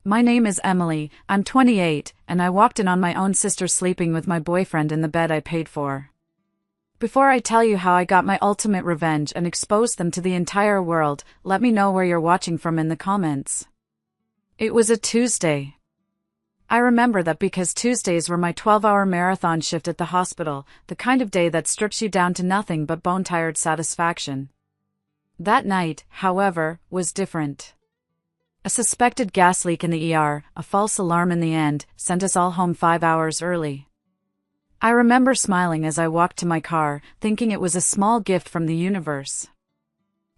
My name is Emily, I'm 28, and I walked in on my own sister sleeping with my boyfriend in the bed I paid for. Before I tell you how I got my ultimate revenge and exposed them to the entire world, let me know where you're watching from in the comments. It was a Tuesday. I remember that because Tuesdays were my 12-hour marathon shift at the hospital, the kind of day that strips you down to nothing but bone-tired satisfaction. That night, however, was different. A suspected gas leak in the ER, a false alarm in the end, sent us all home 5 hours early. I remember smiling as I walked to my car, thinking it was a small gift from the universe.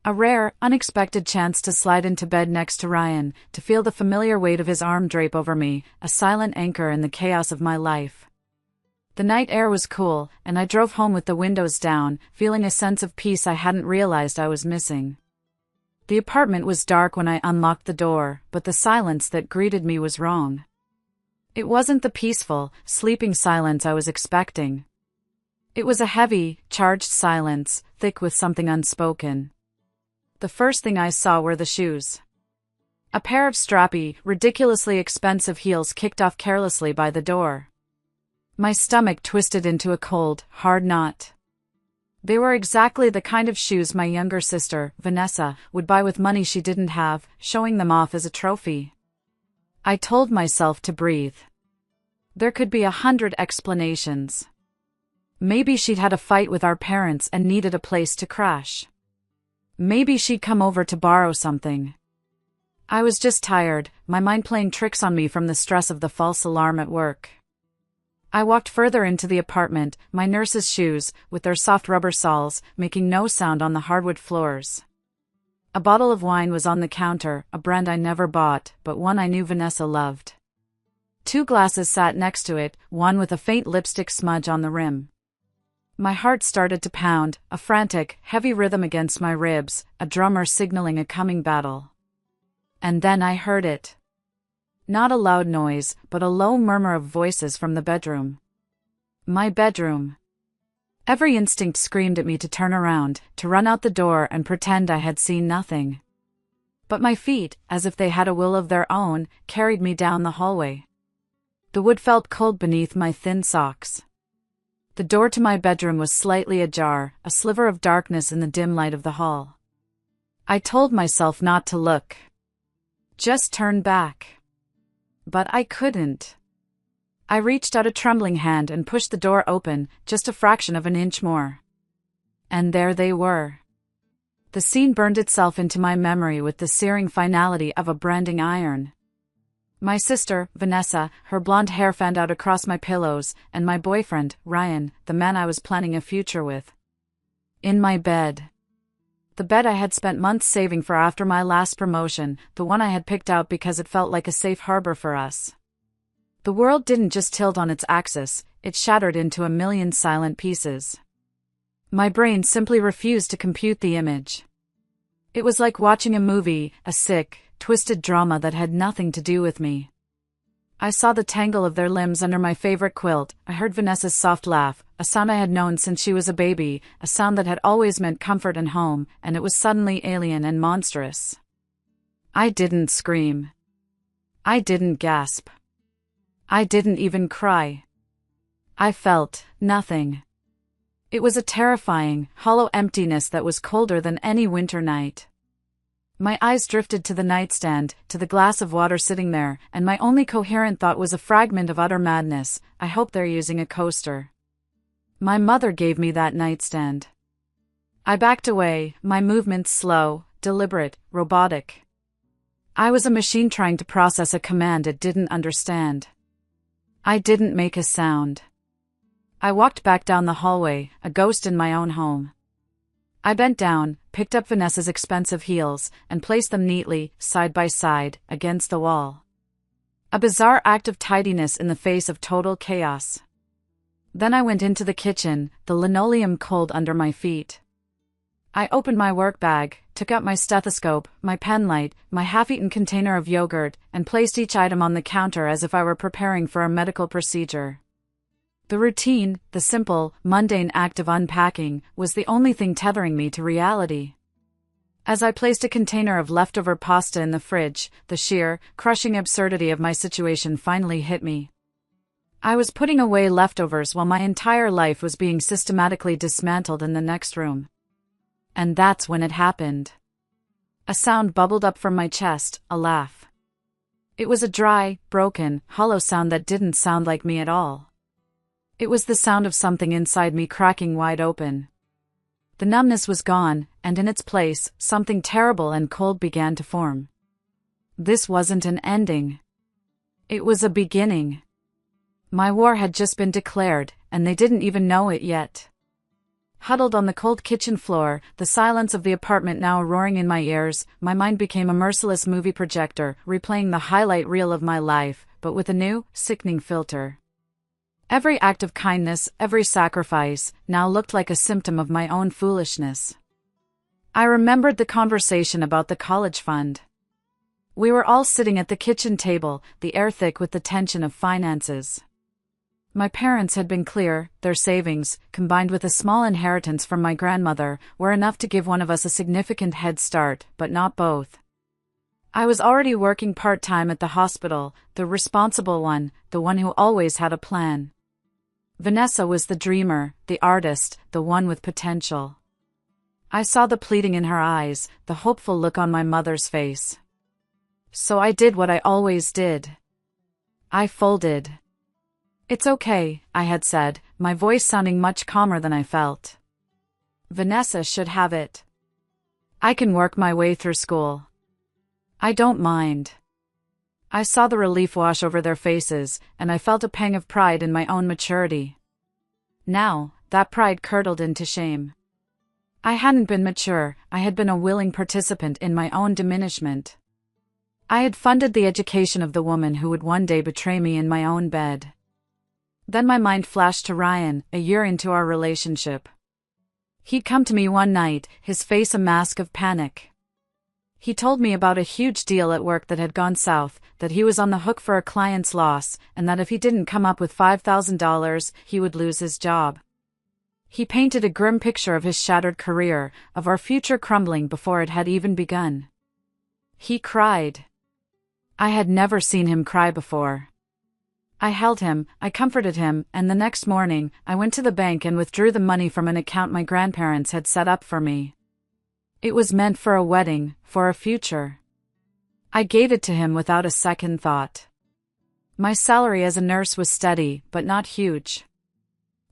A rare, unexpected chance to slide into bed next to Ryan, to feel the familiar weight of his arm drape over me, a silent anchor in the chaos of my life. The night air was cool, and I drove home with the windows down, feeling a sense of peace I hadn't realized I was missing. The apartment was dark when I unlocked the door, but the silence that greeted me was wrong. It wasn't the peaceful, sleeping silence I was expecting. It was a heavy, charged silence, thick with something unspoken. The first thing I saw were the shoes. A pair of strappy, ridiculously expensive heels kicked off carelessly by the door. My stomach twisted into a cold, hard knot. They were exactly the kind of shoes my younger sister, Vanessa, would buy with money she didn't have, showing them off as a trophy. I told myself to breathe. There could be 100 explanations. Maybe she'd had a fight with our parents and needed a place to crash. Maybe she'd come over to borrow something. I was just tired, my mind playing tricks on me from the stress of the false alarm at work. I walked further into the apartment, my nurse's shoes, with their soft rubber soles, making no sound on the hardwood floors. A bottle of wine was on the counter, a brand I never bought, but one I knew Vanessa loved. 2 glasses sat next to it, one with a faint lipstick smudge on the rim. My heart started to pound, a frantic, heavy rhythm against my ribs, a drummer signaling a coming battle. And then I heard it. Not a loud noise, but a low murmur of voices from the bedroom. My bedroom. Every instinct screamed at me to turn around, to run out the door and pretend I had seen nothing. But my feet, as if they had a will of their own, carried me down the hallway. The wood felt cold beneath my thin socks. The door to my bedroom was slightly ajar, a sliver of darkness in the dim light of the hall. I told myself not to look. Just turn back. But I couldn't. I reached out a trembling hand and pushed the door open, just a fraction of an inch more. And there they were. The scene burned itself into my memory with the searing finality of a branding iron. My sister, Vanessa, her blonde hair fanned out across my pillows, and my boyfriend, Ryan, the man I was planning a future with. In my bed. The bed I had spent months saving for after my last promotion, the one I had picked out because it felt like a safe harbor for us. The world didn't just tilt on its axis, it shattered into a million silent pieces. My brain simply refused to compute the image. It was like watching a movie, a sick, twisted drama that had nothing to do with me. I saw the tangle of their limbs under my favorite quilt, I heard Vanessa's soft laugh, a sound I had known since she was a baby, a sound that had always meant comfort and home, and it was suddenly alien and monstrous. I didn't scream. I didn't gasp. I didn't even cry. I felt nothing. It was a terrifying, hollow emptiness that was colder than any winter night. My eyes drifted to the nightstand, to the glass of water sitting there, and my only coherent thought was a fragment of utter madness. I hope they're using a coaster. My mother gave me that nightstand. I backed away, my movements slow, deliberate, robotic. I was a machine trying to process a command it didn't understand. I didn't make a sound. I walked back down the hallway, a ghost in my own home. I bent down, picked up Vanessa's expensive heels, and placed them neatly, side by side, against the wall. A bizarre act of tidiness in the face of total chaos. Then I went into the kitchen, the linoleum cold under my feet. I opened my work bag, took out my stethoscope, my pen light, my half-eaten container of yogurt, and placed each item on the counter as if I were preparing for a medical procedure. The routine, the simple, mundane act of unpacking, was the only thing tethering me to reality. As I placed a container of leftover pasta in the fridge, the sheer, crushing absurdity of my situation finally hit me. I was putting away leftovers while my entire life was being systematically dismantled in the next room. And that's when it happened. A sound bubbled up from my chest, a laugh. It was a dry, broken, hollow sound that didn't sound like me at all. It was the sound of something inside me cracking wide open. The numbness was gone, and in its place, something terrible and cold began to form. This wasn't an ending. It was a beginning. My war had just been declared, and they didn't even know it yet. Huddled on the cold kitchen floor, the silence of the apartment now roaring in my ears, my mind became a merciless movie projector, replaying the highlight reel of my life, but with a new, sickening filter. Every act of kindness, every sacrifice, now looked like a symptom of my own foolishness. I remembered the conversation about the college fund. We were all sitting at the kitchen table, the air thick with the tension of finances. My parents had been clear. Their savings, combined with a small inheritance from my grandmother, were enough to give one of us a significant head start, but not both. I was already working part-time at the hospital, the responsible one, the one who always had a plan. Vanessa was the dreamer, the artist, the one with potential. I saw the pleading in her eyes, the hopeful look on my mother's face. So I did what I always did. I folded. "It's okay," I had said, my voice sounding much calmer than I felt. "Vanessa should have it. I can work my way through school. I don't mind." I saw the relief wash over their faces, and I felt a pang of pride in my own maturity. Now, that pride curdled into shame. I hadn't been mature, I had been a willing participant in my own diminishment. I had funded the education of the woman who would one day betray me in my own bed. Then my mind flashed to Ryan, a year into our relationship. He'd come to me one night, his face a mask of panic. He told me about a huge deal at work that had gone south, that he was on the hook for a client's loss, and that if he didn't come up with $5,000, he would lose his job. He painted a grim picture of his shattered career, of our future crumbling before it had even begun. He cried. I had never seen him cry before. I held him, I comforted him, and the next morning, I went to the bank and withdrew the money from an account my grandparents had set up for me. It was meant for a wedding, for a future. I gave it to him without a second thought. My salary as a nurse was steady, but not huge.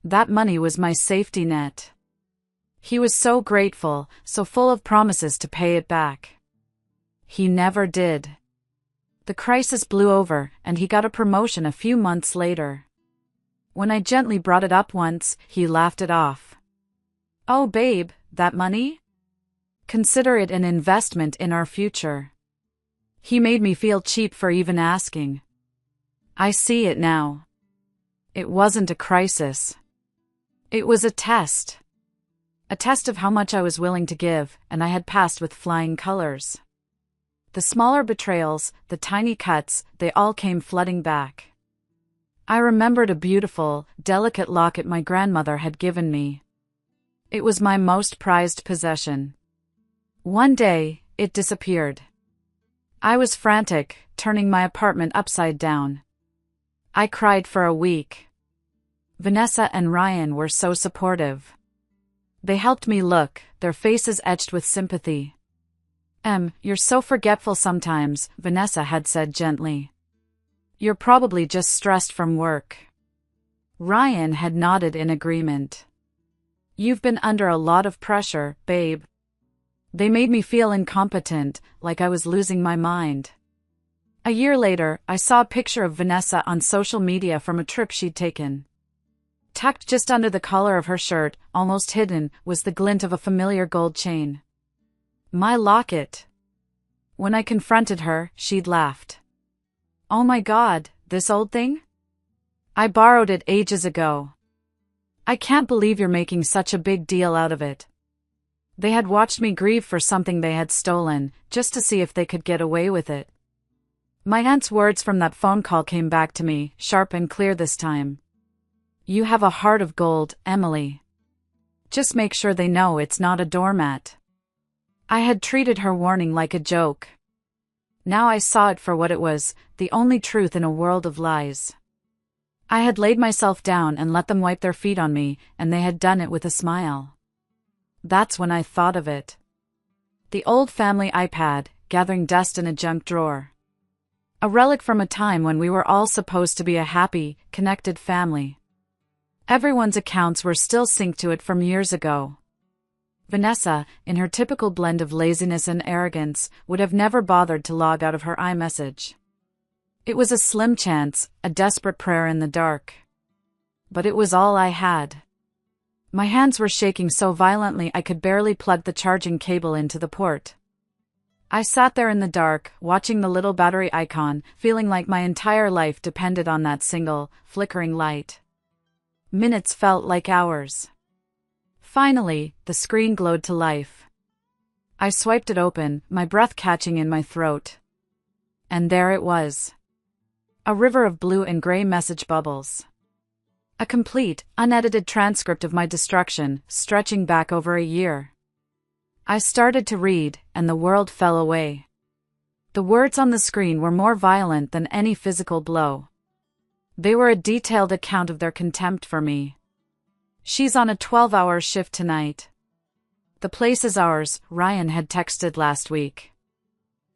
That money was my safety net. He was so grateful, so full of promises to pay it back. He never did. The crisis blew over, and he got a promotion a few months later. When I gently brought it up once, he laughed it off. "Oh babe, that money? Consider it an investment in our future." He made me feel cheap for even asking. I see it now. It wasn't a crisis. It was a test. A test of how much I was willing to give, and I had passed with flying colors. The smaller betrayals, the tiny cuts, they all came flooding back. I remembered a beautiful, delicate locket my grandmother had given me. It was my most prized possession. One day, it disappeared. I was frantic, turning my apartment upside down. I cried for a week. Vanessa and Ryan were so supportive. They helped me look, their faces etched with sympathy. You're so forgetful sometimes," Vanessa had said gently. "You're probably just stressed from work." Ryan had nodded in agreement. "You've been under a lot of pressure, babe." They made me feel incompetent, like I was losing my mind. A year later, I saw a picture of Vanessa on social media from a trip she'd taken. Tucked just under the collar of her shirt, almost hidden, was the glint of a familiar gold chain. My locket. When I confronted her, she'd laughed. "Oh my God, this old thing? I borrowed it ages ago. I can't believe you're making such a big deal out of it." They had watched me grieve for something they had stolen, just to see if they could get away with it. My aunt's words from that phone call came back to me, sharp and clear this time. "You have a heart of gold, Emily. Just make sure they know it's not a doormat." I had treated her warning like a joke. Now I saw it for what it was, the only truth in a world of lies. I had laid myself down and let them wipe their feet on me, and they had done it with a smile. That's when I thought of it. The old family iPad, gathering dust in a junk drawer. A relic from a time when we were all supposed to be a happy, connected family. Everyone's accounts were still synced to it from years ago. Vanessa, in her typical blend of laziness and arrogance, would have never bothered to log out of her iMessage. It was a slim chance, a desperate prayer in the dark. But it was all I had. My hands were shaking so violently I could barely plug the charging cable into the port. I sat there in the dark, watching the little battery icon, feeling like my entire life depended on that single, flickering light. Minutes felt like hours. Finally, the screen glowed to life. I swiped it open, my breath catching in my throat. And there it was. A river of blue and gray message bubbles. A complete, unedited transcript of my destruction, stretching back over a year. I started to read, and the world fell away. The words on the screen were more violent than any physical blow. They were a detailed account of their contempt for me. She's on a 12-hour shift tonight. The place is ours, Ryan had texted last week.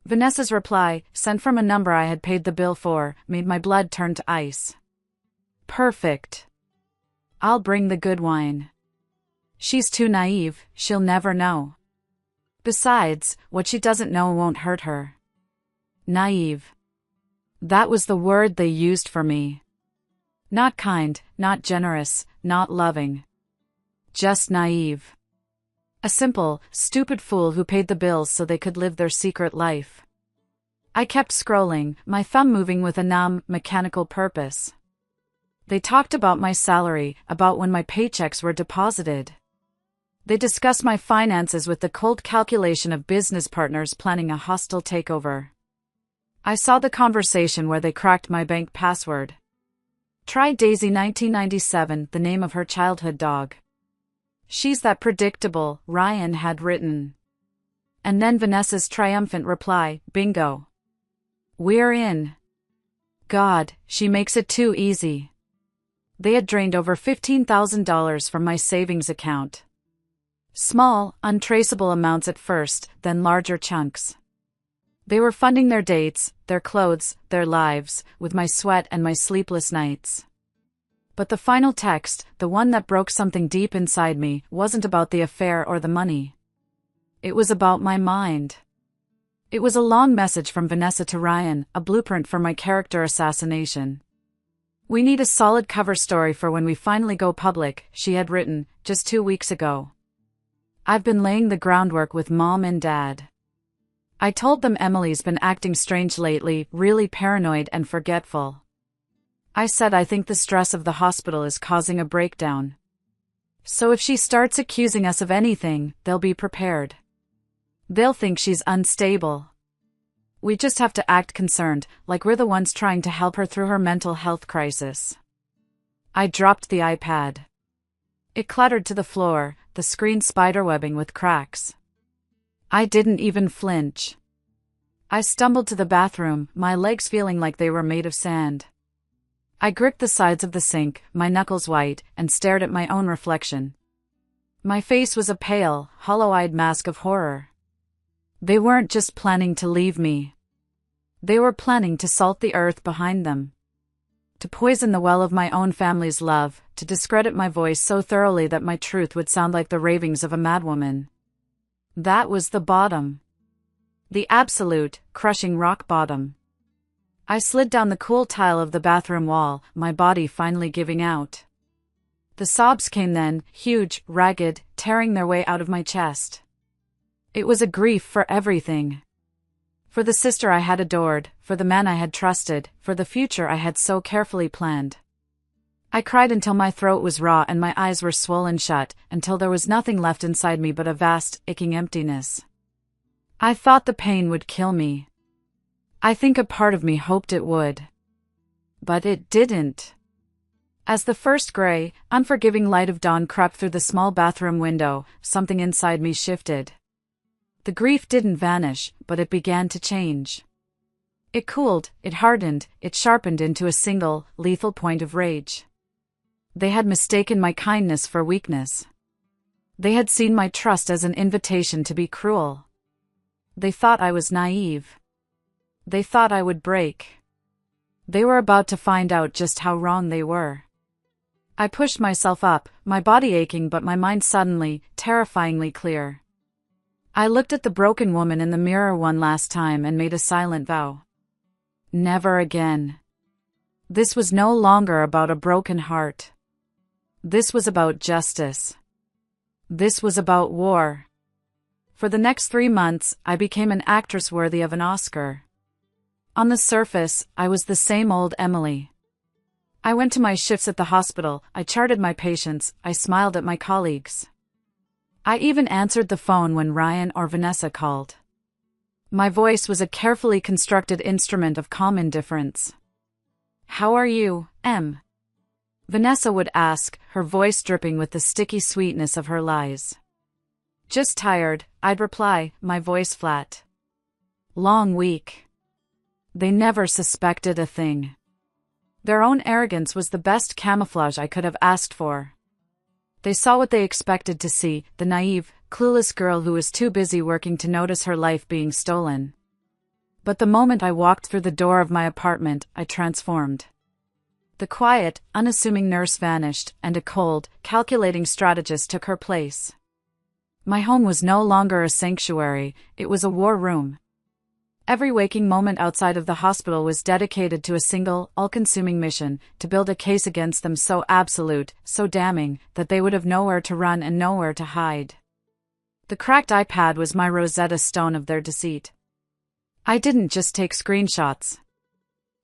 Vanessa's reply, sent from a number I had paid the bill for, made my blood turn to ice. Perfect. I'll bring the good wine. She's too naive, she'll never know. Besides, what she doesn't know won't hurt her. Naive. That was the word they used for me. Not kind, not generous, not loving. Just naive. A simple, stupid fool who paid the bills so they could live their secret life. I kept scrolling, my thumb moving with a numb, mechanical purpose. They talked about my salary, about when my paychecks were deposited. They discussed my finances with the cold calculation of business partners planning a hostile takeover. I saw the conversation where they cracked my bank password. Try Daisy 1997, the name of her childhood dog. She's that predictable, Ryan had written. And then Vanessa's triumphant reply, bingo. We're in. God, she makes it too easy. They had drained over $15,000 from my savings account. Small, untraceable amounts at first, then larger chunks. They were funding their dates, their clothes, their lives, with my sweat and my sleepless nights. But the final text, the one that broke something deep inside me, wasn't about the affair or the money. It was about my mind. It was a long message from Vanessa to Ryan, a blueprint for my character assassination. We need a solid cover story for when we finally go public, she had written, just 2 weeks ago. I've been laying the groundwork with Mom and Dad. I told them Emily's been acting strange lately, really paranoid and forgetful. I said I think the stress of the hospital is causing a breakdown. So if she starts accusing us of anything, they'll be prepared. They'll think she's unstable. We just have to act concerned, like we're the ones trying to help her through her mental health crisis. I dropped the iPad. It clattered to the floor, the screen spiderwebbing with cracks. I didn't even flinch. I stumbled to the bathroom, my legs feeling like they were made of sand. I gripped the sides of the sink, my knuckles white, and stared at my own reflection. My face was a pale, hollow-eyed mask of horror. They weren't just planning to leave me. They were planning to salt the earth behind them. To poison the well of my own family's love, to discredit my voice so thoroughly that my truth would sound like the ravings of a madwoman. That was the bottom. The absolute, crushing rock bottom. I slid down the cool tile of the bathroom wall, my body finally giving out. The sobs came then, huge, ragged, tearing their way out of my chest. It was a grief for everything. For the sister I had adored, for the man I had trusted, for the future I had so carefully planned. I cried until my throat was raw and my eyes were swollen shut, until there was nothing left inside me but a vast, aching emptiness. I thought the pain would kill me. I think a part of me hoped it would. But it didn't. As the first gray, unforgiving light of dawn crept through the small bathroom window, something inside me shifted. The grief didn't vanish, but it began to change. It cooled, it hardened, it sharpened into a single, lethal point of rage. They had mistaken my kindness for weakness. They had seen my trust as an invitation to be cruel. They thought I was naive. They thought I would break. They were about to find out just how wrong they were. I pushed myself up, my body aching but my mind suddenly, terrifyingly clear. I looked at the broken woman in the mirror one last time and made a silent vow. Never again. This was no longer about a broken heart. This was about justice. This was about war. For the next 3 months, I became an actress worthy of an Oscar. On the surface, I was the same old Emily. I went to my shifts at the hospital, I charted my patients, I smiled at my colleagues. I even answered the phone when Ryan or Vanessa called. My voice was a carefully constructed instrument of calm indifference. "How are you, Em?" Vanessa would ask, her voice dripping with the sticky sweetness of her lies. "Just tired," I'd reply, my voice flat. "Long week." They never suspected a thing. Their own arrogance was the best camouflage I could have asked for. They saw what they expected to see, the naive, clueless girl who was too busy working to notice her life being stolen. But the moment I walked through the door of my apartment, I transformed. The quiet, unassuming nurse vanished, and a cold, calculating strategist took her place. My home was no longer a sanctuary, it was a war room. Every waking moment outside of the hospital was dedicated to a single, all-consuming mission, to build a case against them so absolute, so damning, that they would have nowhere to run and nowhere to hide. The cracked iPad was my Rosetta Stone of their deceit. I didn't just take screenshots.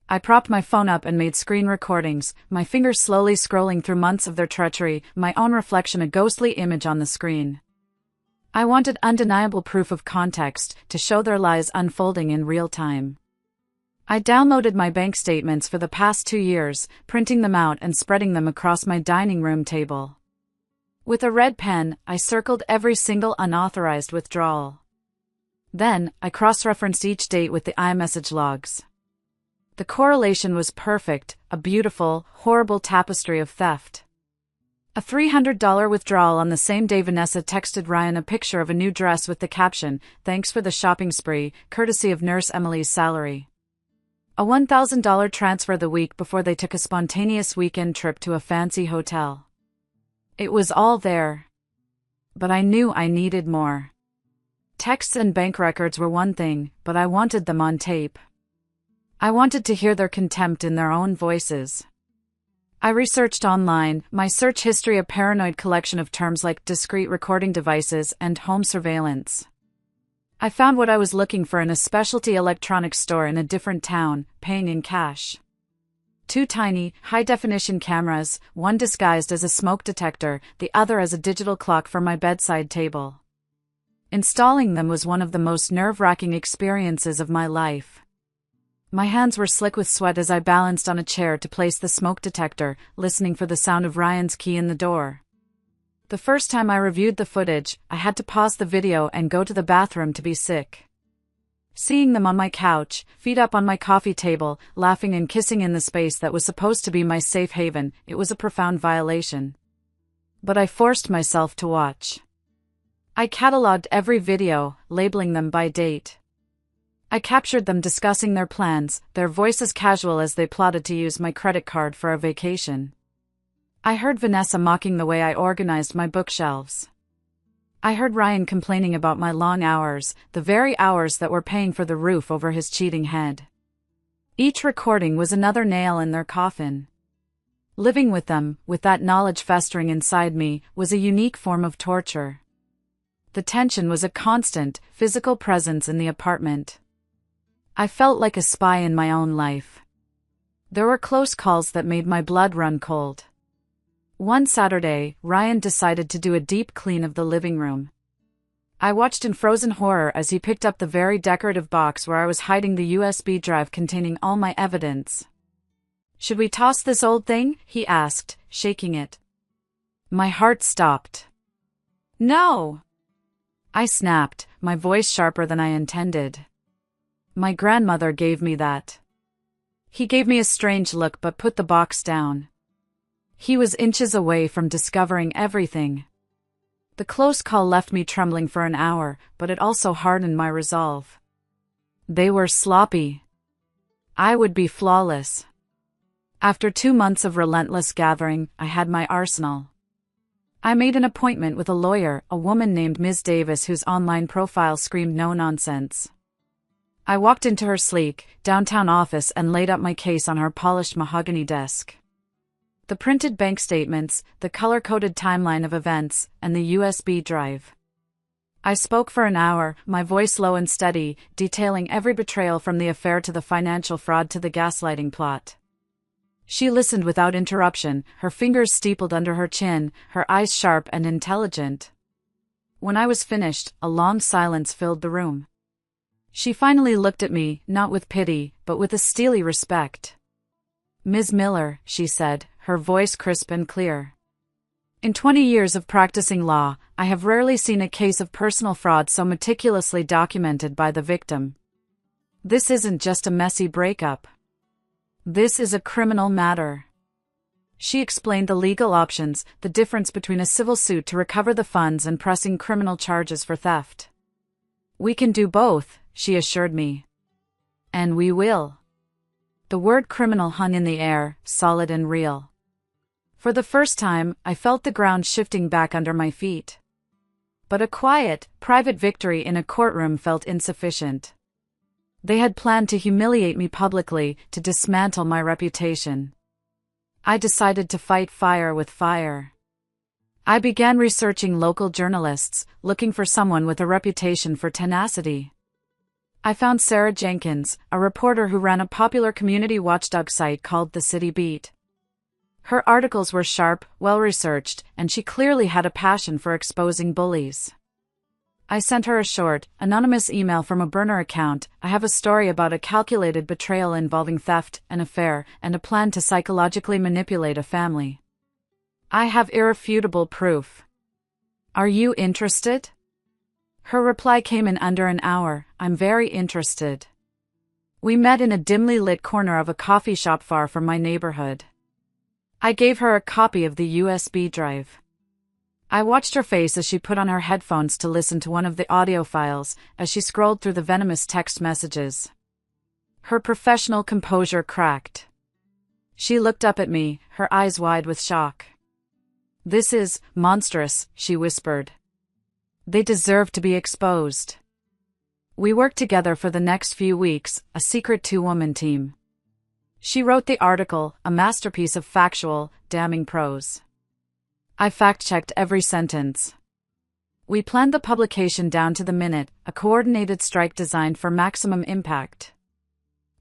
I propped my phone up and made screen recordings, my fingers slowly scrolling through months of their treachery, my own reflection a ghostly image on the screen. I wanted undeniable proof of context, to show their lies unfolding in real time. I downloaded my bank statements for the past 2 years, printing them out and spreading them across my dining room table. With a red pen, I circled every single unauthorized withdrawal. Then, I cross-referenced each date with the iMessage logs. The correlation was perfect, a beautiful, horrible tapestry of theft. A $300 withdrawal on the same day Vanessa texted Ryan a picture of a new dress with the caption, "Thanks for the shopping spree, courtesy of Nurse Emily's salary." A $1,000 transfer the week before they took a spontaneous weekend trip to a fancy hotel. It was all there. But I knew I needed more. Texts and bank records were one thing, but I wanted them on tape. I wanted to hear their contempt in their own voices. I researched online, my search history a paranoid collection of terms like discrete recording devices and home surveillance. I found what I was looking for in a specialty electronics store in a different town, paying in cash. 2 tiny, high-definition cameras, one disguised as a smoke detector, the other as a digital clock for my bedside table. Installing them was one of the most nerve-wracking experiences of my life. My hands were slick with sweat as I balanced on a chair to place the smoke detector, listening for the sound of Ryan's key in the door. The first time I reviewed the footage, I had to pause the video and go to the bathroom to be sick. Seeing them on my couch, feet up on my coffee table, laughing and kissing in the space that was supposed to be my safe haven, it was a profound violation. But I forced myself to watch. I cataloged every video, labeling them by date. I captured them discussing their plans, their voices casual as they plotted to use my credit card for a vacation. I heard Vanessa mocking the way I organized my bookshelves. I heard Ryan complaining about my long hours, the very hours that were paying for the roof over his cheating head. Each recording was another nail in their coffin. Living with them, with that knowledge festering inside me, was a unique form of torture. The tension was a constant, physical presence in the apartment. I felt like a spy in my own life. There were close calls that made my blood run cold. One Saturday, Ryan decided to do a deep clean of the living room. I watched in frozen horror as he picked up the very decorative box where I was hiding the USB drive containing all my evidence. "Should we toss this old thing?" he asked, shaking it. My heart stopped. "No!" I snapped, my voice sharper than I intended. My grandmother gave me that. He gave me a strange look but put the box down. He was inches away from discovering everything. The close call left me trembling for an hour, but it also hardened my resolve. They were sloppy. I would be flawless. After 2 months of relentless gathering, I had my arsenal. I made an appointment with a lawyer, a woman named Ms. Davis whose online profile screamed no nonsense. I walked into her sleek, downtown office and laid out my case on her polished mahogany desk. The printed bank statements, the color-coded timeline of events, and the USB drive. I spoke for an hour, my voice low and steady, detailing every betrayal from the affair to the financial fraud to the gaslighting plot. She listened without interruption, her fingers steepled under her chin, her eyes sharp and intelligent. When I was finished, a long silence filled the room. She finally looked at me, not with pity, but with a steely respect. "Ms. Miller," she said, her voice crisp and clear. "In 20 years of practicing law, I have rarely seen a case of personal fraud so meticulously documented by the victim. This isn't just a messy breakup. This is a criminal matter." She explained the legal options, the difference between a civil suit to recover the funds and pressing criminal charges for theft. "We can do both," she assured me. "And we will." The word criminal hung in the air, solid and real. For the first time, I felt the ground shifting back under my feet. But a quiet, private victory in a courtroom felt insufficient. They had planned to humiliate me publicly, to dismantle my reputation. I decided to fight fire with fire. I began researching local journalists, looking for someone with a reputation for tenacity. I found Sarah Jenkins, a reporter who ran a popular community watchdog site called The City Beat. Her articles were sharp, well-researched, and she clearly had a passion for exposing bullies. I sent her a short, anonymous email from a burner account. "I have a story about a calculated betrayal involving theft, an affair, and a plan to psychologically manipulate a family. I have irrefutable proof. Are you interested?" Her reply came in under an hour. "I'm very interested." We met in a dimly lit corner of a coffee shop far from my neighborhood. I gave her a copy of the USB drive. I watched her face as she put on her headphones to listen to one of the audio files, as she scrolled through the venomous text messages. Her professional composure cracked. She looked up at me, her eyes wide with shock. "This is monstrous," she whispered. "They deserve to be exposed." We worked together for the next few weeks, a secret 2-woman team. She wrote the article, a masterpiece of factual, damning prose. I fact-checked every sentence. We planned the publication down to the minute, a coordinated strike designed for maximum impact.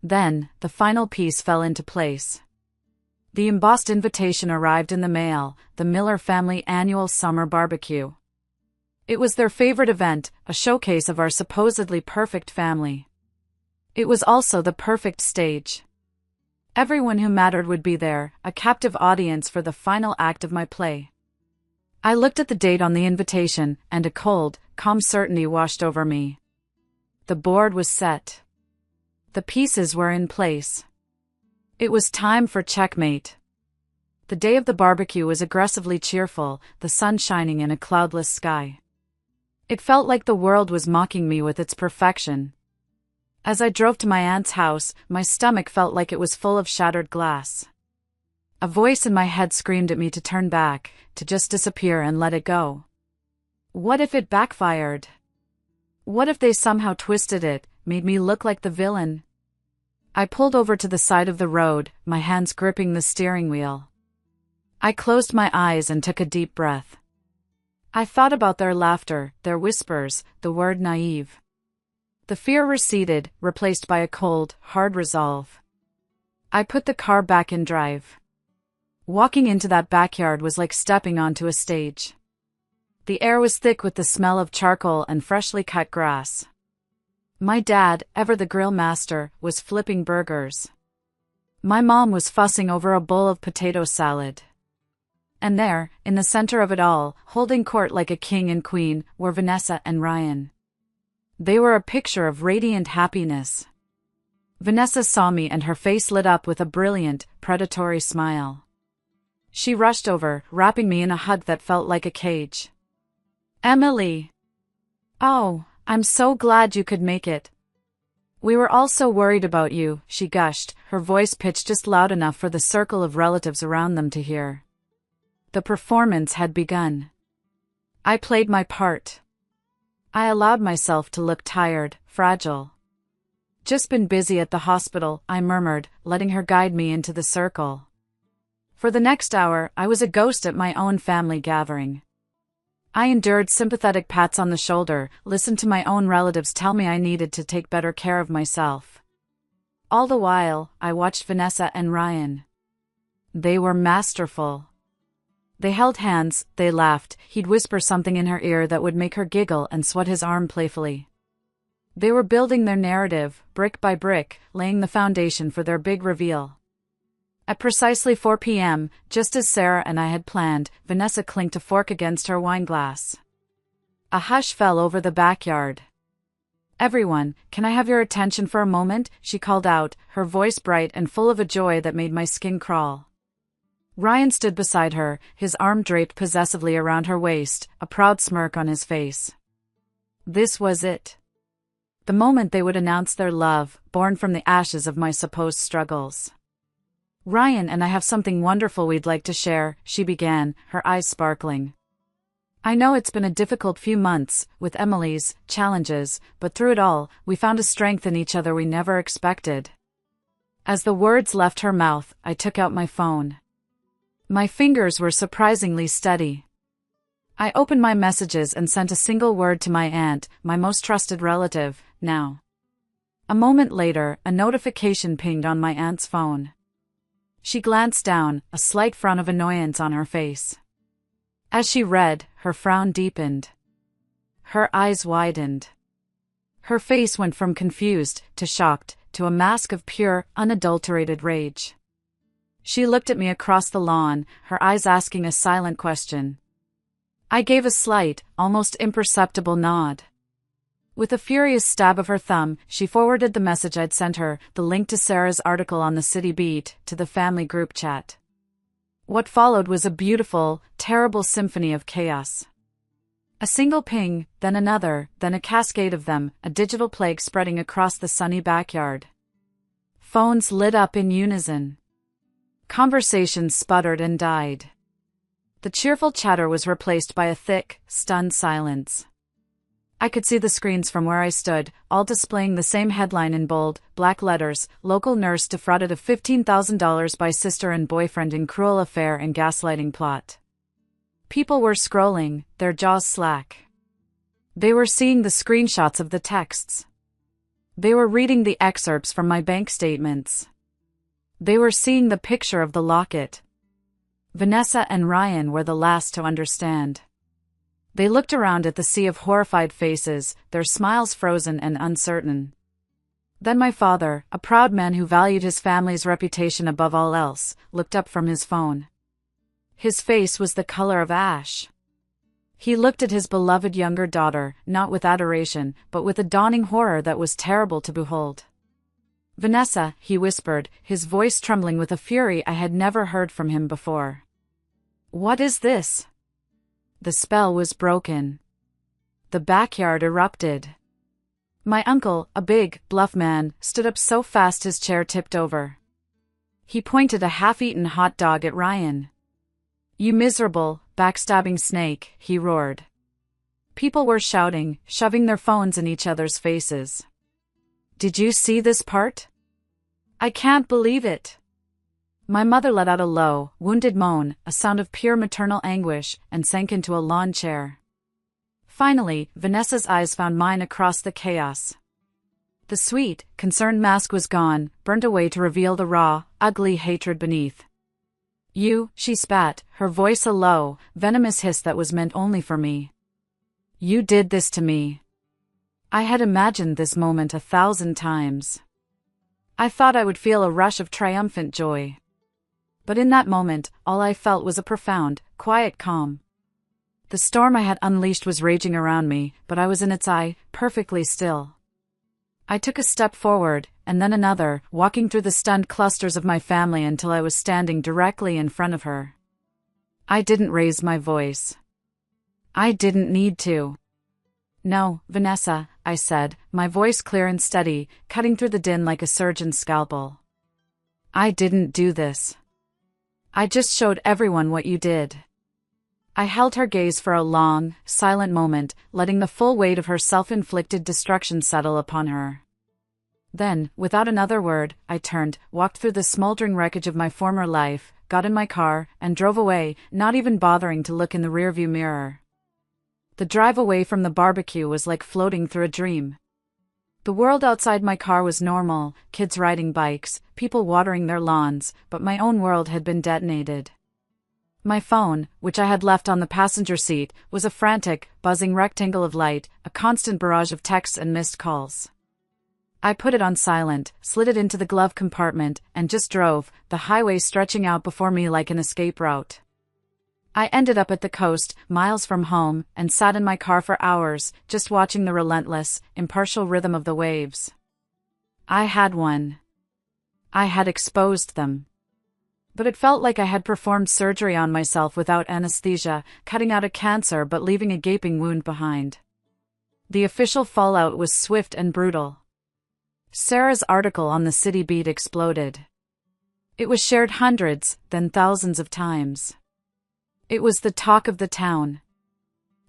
Then, the final piece fell into place. The embossed invitation arrived in the mail, the Miller family annual summer barbecue. It was their favorite event, a showcase of our supposedly perfect family. It was also the perfect stage. Everyone who mattered would be there, a captive audience for the final act of my play. I looked at the date on the invitation, and a cold, calm certainty washed over me. The board was set. The pieces were in place. It was time for checkmate. The day of the barbecue was aggressively cheerful, the sun shining in a cloudless sky. It felt like the world was mocking me with its perfection. As I drove to my aunt's house, my stomach felt like it was full of shattered glass. A voice in my head screamed at me to turn back, to just disappear and let it go. What if it backfired? What if they somehow twisted it, made me look like the villain? I pulled over to the side of the road, my hands gripping the steering wheel. I closed my eyes and took a deep breath. I thought about their laughter, their whispers, the word naive. The fear receded, replaced by a cold, hard resolve. I put the car back in drive. Walking into that backyard was like stepping onto a stage. The air was thick with the smell of charcoal and freshly cut grass. My dad, ever the grill master, was flipping burgers. My mom was fussing over a bowl of potato salad. And there, in the center of it all, holding court like a king and queen, were Vanessa and Ryan. They were a picture of radiant happiness. Vanessa saw me and her face lit up with a brilliant, predatory smile. She rushed over, wrapping me in a hug that felt like a cage. "Emily! Oh, I'm so glad you could make it. We were all so worried about you," she gushed, her voice pitched just loud enough for the circle of relatives around them to hear. The performance had begun. I played my part. I allowed myself to look tired, fragile. "Just been busy at the hospital," I murmured, letting her guide me into the circle. For the next hour, I was a ghost at my own family gathering. I endured sympathetic pats on the shoulder, listened to my own relatives tell me I needed to take better care of myself. All the while, I watched Vanessa and Ryan. They were masterful. They held hands, they laughed, he'd whisper something in her ear that would make her giggle and swat his arm playfully. They were building their narrative, brick by brick, laying the foundation for their big reveal. At precisely 4 p.m., just as Sarah and I had planned, Vanessa clinked a fork against her wine glass. A hush fell over the backyard. "Everyone, can I have your attention for a moment?" she called out, her voice bright and full of a joy that made my skin crawl. Ryan stood beside her, his arm draped possessively around her waist, a proud smirk on his face. This was it. The moment they would announce their love, born from the ashes of my supposed struggles. "Ryan and I have something wonderful we'd like to share," she began, her eyes sparkling. "I know it's been a difficult few months, with Emily's challenges, but through it all, we found a strength in each other we never expected." As the words left her mouth, I took out my phone. My fingers were surprisingly steady. I opened my messages and sent a single word to my aunt, my most trusted relative, "Now." A moment later, a notification pinged on my aunt's phone. She glanced down, a slight frown of annoyance on her face. As she read, her frown deepened. Her eyes widened. Her face went from confused to shocked to a mask of pure, unadulterated rage. She looked at me across the lawn, her eyes asking a silent question. I gave a slight, almost imperceptible nod. With a furious stab of her thumb, she forwarded the message I'd sent her, the link to Sarah's article on the City Beat, to the family group chat. What followed was a beautiful, terrible symphony of chaos. A single ping, then another, then a cascade of them, a digital plague spreading across the sunny backyard. Phones lit up in unison. Conversations sputtered and died. The cheerful chatter was replaced by a thick, stunned silence. I could see the screens from where I stood, all displaying the same headline in bold, black letters: "Local nurse defrauded of $15,000 by sister and boyfriend in cruel affair and gaslighting plot." People were scrolling, their jaws slack. They were seeing the screenshots of the texts. They were reading the excerpts from my bank statements. They were seeing the picture of the locket. Vanessa and Ryan were the last to understand. They looked around at the sea of horrified faces, their smiles frozen and uncertain. Then my father, a proud man who valued his family's reputation above all else, looked up from his phone. His face was the color of ash. He looked at his beloved younger daughter, not with adoration, but with a dawning horror that was terrible to behold. "Vanessa," he whispered, his voice trembling with a fury I had never heard from him before. "What is this?" The spell was broken. The backyard erupted. My uncle, a big, bluff man, stood up so fast his chair tipped over. He pointed a half-eaten hot dog at Ryan. "You miserable, backstabbing snake," he roared. People were shouting, shoving their phones in each other's faces. "Did you see this part? I can't believe it." My mother let out a low, wounded moan, a sound of pure maternal anguish, and sank into a lawn chair. Finally, Vanessa's eyes found mine across the chaos. The sweet, concerned mask was gone, burned away to reveal the raw, ugly hatred beneath. "You," she spat, her voice a low, venomous hiss that was meant only for me. "You did this to me." I had imagined this moment 1,000 times. I thought I would feel a rush of triumphant joy. But in that moment, all I felt was a profound, quiet calm. The storm I had unleashed was raging around me, but I was in its eye, perfectly still. I took a step forward, and then another, walking through the stunned clusters of my family until I was standing directly in front of her. I didn't raise my voice. I didn't need to. "No, Vanessa," I said, my voice clear and steady, cutting through the din like a surgeon's scalpel. "I didn't do this. I just showed everyone what you did." I held her gaze for a long, silent moment, letting the full weight of her self-inflicted destruction settle upon her. Then, without another word, I turned, walked through the smoldering wreckage of my former life, got in my car, and drove away, not even bothering to look in the rearview mirror. The drive away from the barbecue was like floating through a dream. The world outside my car was normal, kids riding bikes, people watering their lawns, but my own world had been detonated. My phone, which I had left on the passenger seat, was a frantic, buzzing rectangle of light, a constant barrage of texts and missed calls. I put it on silent, slid it into the glove compartment, and just drove, the highway stretching out before me like an escape route. I ended up at the coast, miles from home, and sat in my car for hours, just watching the relentless, impartial rhythm of the waves. I had won. I had exposed them. But it felt like I had performed surgery on myself without anesthesia, cutting out a cancer but leaving a gaping wound behind. The official fallout was swift and brutal. Sarah's article on the City Beat exploded. It was shared hundreds, then thousands of times. It was the talk of the town.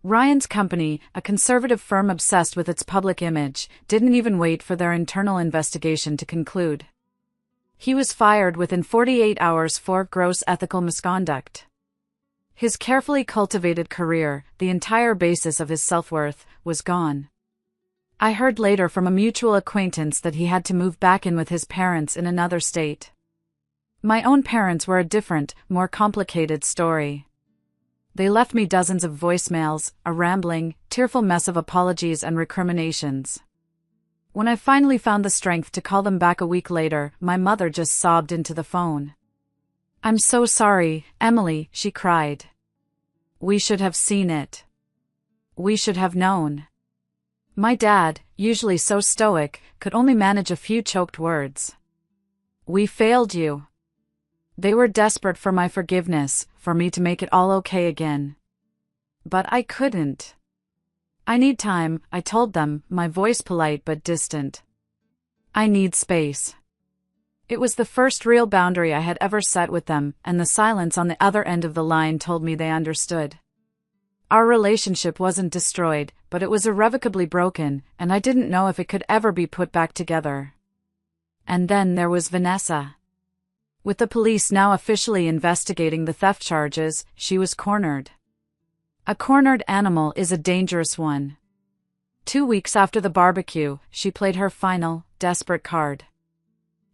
Ryan's company, a conservative firm obsessed with its public image, didn't even wait for their internal investigation to conclude. He was fired within 48 hours for gross ethical misconduct. His carefully cultivated career, the entire basis of his self-worth, was gone. I heard later from a mutual acquaintance that he had to move back in with his parents in another state. My own parents were a different, more complicated story. They left me dozens of voicemails, a rambling, tearful mess of apologies and recriminations. When I finally found the strength to call them back a week later, my mother just sobbed into the phone. "I'm so sorry, Emily," she cried. "We should have seen it. We should have known." My dad, usually so stoic, could only manage a few choked words. "We failed you." They were desperate for my forgiveness, for me to make it all okay again. But I couldn't. "I need time," I told them, my voice polite but distant. "I need space." It was the first real boundary I had ever set with them, and the silence on the other end of the line told me they understood. Our relationship wasn't destroyed, but it was irrevocably broken, and I didn't know if it could ever be put back together. And then there was Vanessa. With the police now officially investigating the theft charges, she was cornered. A cornered animal is a dangerous one. 2 weeks after the barbecue, she played her final, desperate card.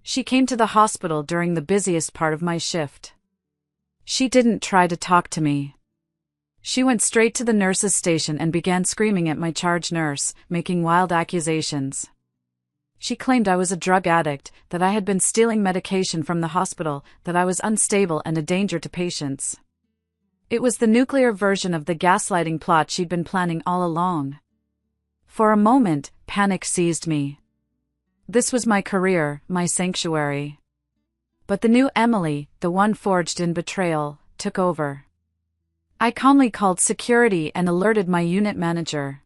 She came to the hospital during the busiest part of my shift. She didn't try to talk to me. She went straight to the nurse's station and began screaming at my charge nurse, making wild accusations. She claimed I was a drug addict, that I had been stealing medication from the hospital, that I was unstable and a danger to patients. It was the nuclear version of the gaslighting plot she'd been planning all along. For a moment, panic seized me. This was my career, my sanctuary. But the new Emily, the one forged in betrayal, took over. I calmly called security and alerted my unit manager.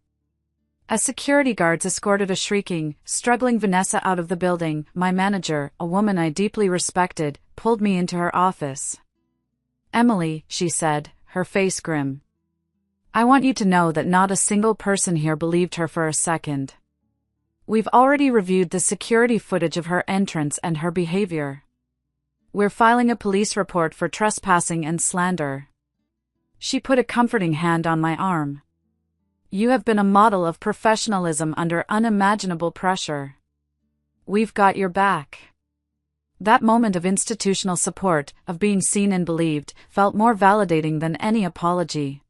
As security guards escorted a shrieking, struggling Vanessa out of the building, my manager, a woman I deeply respected, pulled me into her office. "Emily," she said, her face grim. "I want you to know that not a single person here believed her for a second. We've already reviewed the security footage of her entrance and her behavior. We're filing a police report for trespassing and slander." She put a comforting hand on my arm. "You have been a model of professionalism under unimaginable pressure. We've got your back." That moment of institutional support, of being seen and believed, felt more validating than any apology.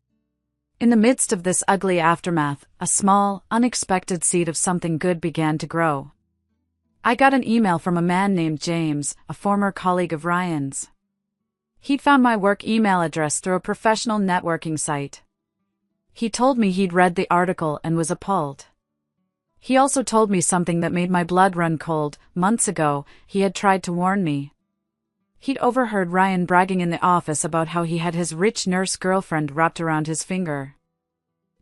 In the midst of this ugly aftermath, a small, unexpected seed of something good began to grow. I got an email from a man named James, a former colleague of Ryan's. He'd found my work email address through a professional networking site. He told me he'd read the article and was appalled. He also told me something that made my blood run cold. Months ago, he had tried to warn me. He'd overheard Ryan bragging in the office about how he had his rich nurse girlfriend wrapped around his finger.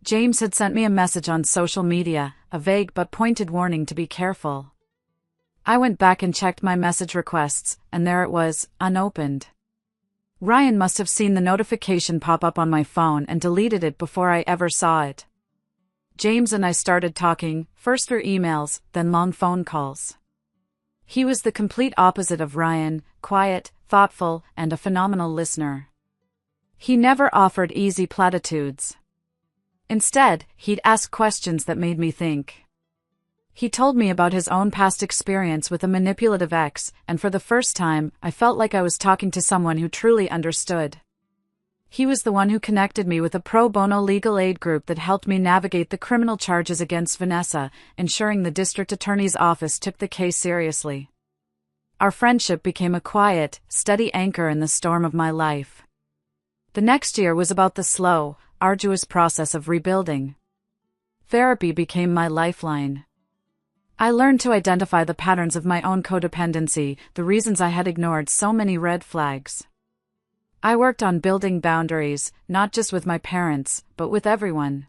James had sent me a message on social media, a vague but pointed warning to be careful. I went back and checked my message requests, and there it was, unopened. Ryan must have seen the notification pop up on my phone and deleted it before I ever saw it. James and I started talking, first through emails, then long phone calls. He was the complete opposite of Ryan, quiet, thoughtful, and a phenomenal listener. He never offered easy platitudes. Instead, he'd ask questions that made me think. He told me about his own past experience with a manipulative ex, and for the first time, I felt like I was talking to someone who truly understood. He was the one who connected me with a pro bono legal aid group that helped me navigate the criminal charges against Vanessa, ensuring the district attorney's office took the case seriously. Our friendship became a quiet, steady anchor in the storm of my life. The next year was about the slow, arduous process of rebuilding. Therapy became my lifeline. I learned to identify the patterns of my own codependency, the reasons I had ignored so many red flags. I worked on building boundaries, not just with my parents, but with everyone.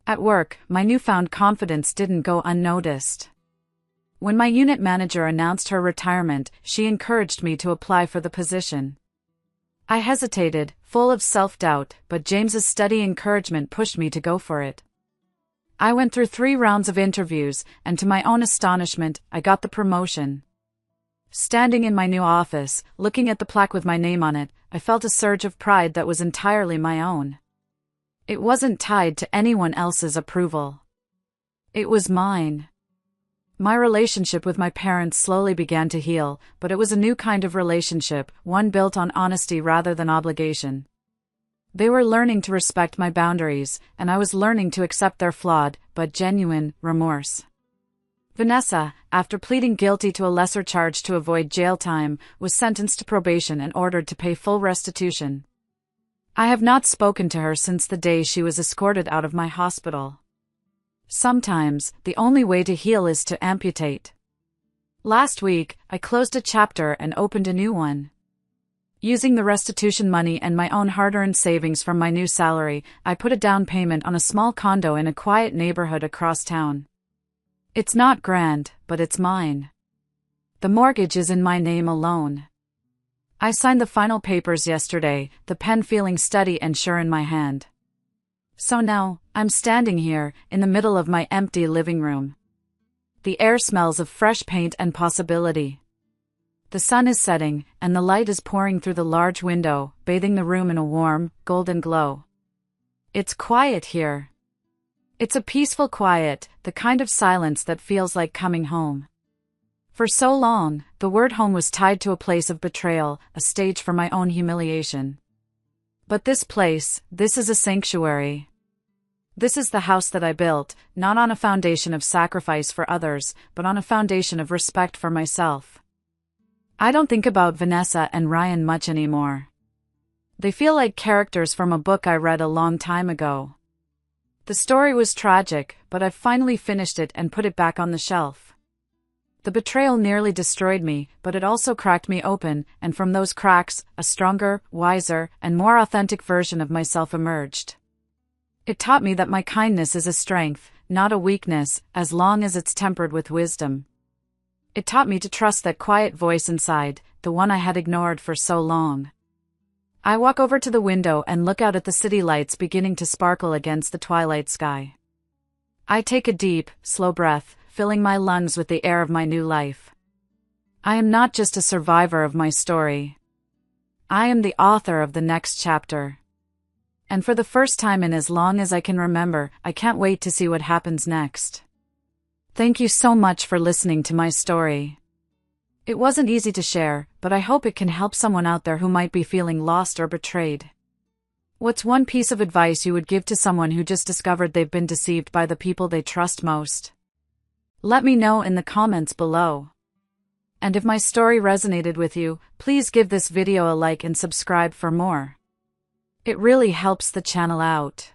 At work, my newfound confidence didn't go unnoticed. When my unit manager announced her retirement, she encouraged me to apply for the position. I hesitated, full of self-doubt, but James's steady encouragement pushed me to go for it. I went through 3 rounds of interviews, and to my own astonishment, I got the promotion. Standing in my new office, looking at the plaque with my name on it, I felt a surge of pride that was entirely my own. It wasn't tied to anyone else's approval. It was mine. My relationship with my parents slowly began to heal, but it was a new kind of relationship, one built on honesty rather than obligation. They were learning to respect my boundaries, and I was learning to accept their flawed, but genuine, remorse. Vanessa, after pleading guilty to a lesser charge to avoid jail time, was sentenced to probation and ordered to pay full restitution. I have not spoken to her since the day she was escorted out of my hospital. Sometimes, the only way to heal is to amputate. Last week, I closed a chapter and opened a new one. Using the restitution money and my own hard-earned savings from my new salary, I put a down payment on a small condo in a quiet neighborhood across town. It's not grand, but it's mine. The mortgage is in my name alone. I signed the final papers yesterday, the pen feeling steady and sure in my hand. So now, I'm standing here, in the middle of my empty living room. The air smells of fresh paint and possibility. The sun is setting, and the light is pouring through the large window, bathing the room in a warm, golden glow. It's quiet here. It's a peaceful quiet, the kind of silence that feels like coming home. For so long, the word home was tied to a place of betrayal, a stage for my own humiliation. But this place, this is a sanctuary. This is the house that I built, not on a foundation of sacrifice for others, but on a foundation of respect for myself. I don't think about Vanessa and Ryan much anymore. They feel like characters from a book I read a long time ago. The story was tragic, but I've finally finished it and put it back on the shelf. The betrayal nearly destroyed me, but it also cracked me open, and from those cracks, a stronger, wiser, and more authentic version of myself emerged. It taught me that my kindness is a strength, not a weakness, as long as it's tempered with wisdom. It taught me to trust that quiet voice inside, the one I had ignored for so long. I walk over to the window and look out at the city lights beginning to sparkle against the twilight sky. I take a deep, slow breath, filling my lungs with the air of my new life. I am not just a survivor of my story. I am the author of the next chapter. And for the first time in as long as I can remember, I can't wait to see what happens next. Thank you so much for listening to my story. It wasn't easy to share, but I hope it can help someone out there who might be feeling lost or betrayed. What's one piece of advice you would give to someone who just discovered they've been deceived by the people they trust most? Let me know in the comments below. And if my story resonated with you, please give this video a like and subscribe for more. It really helps the channel out.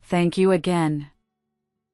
Thank you again.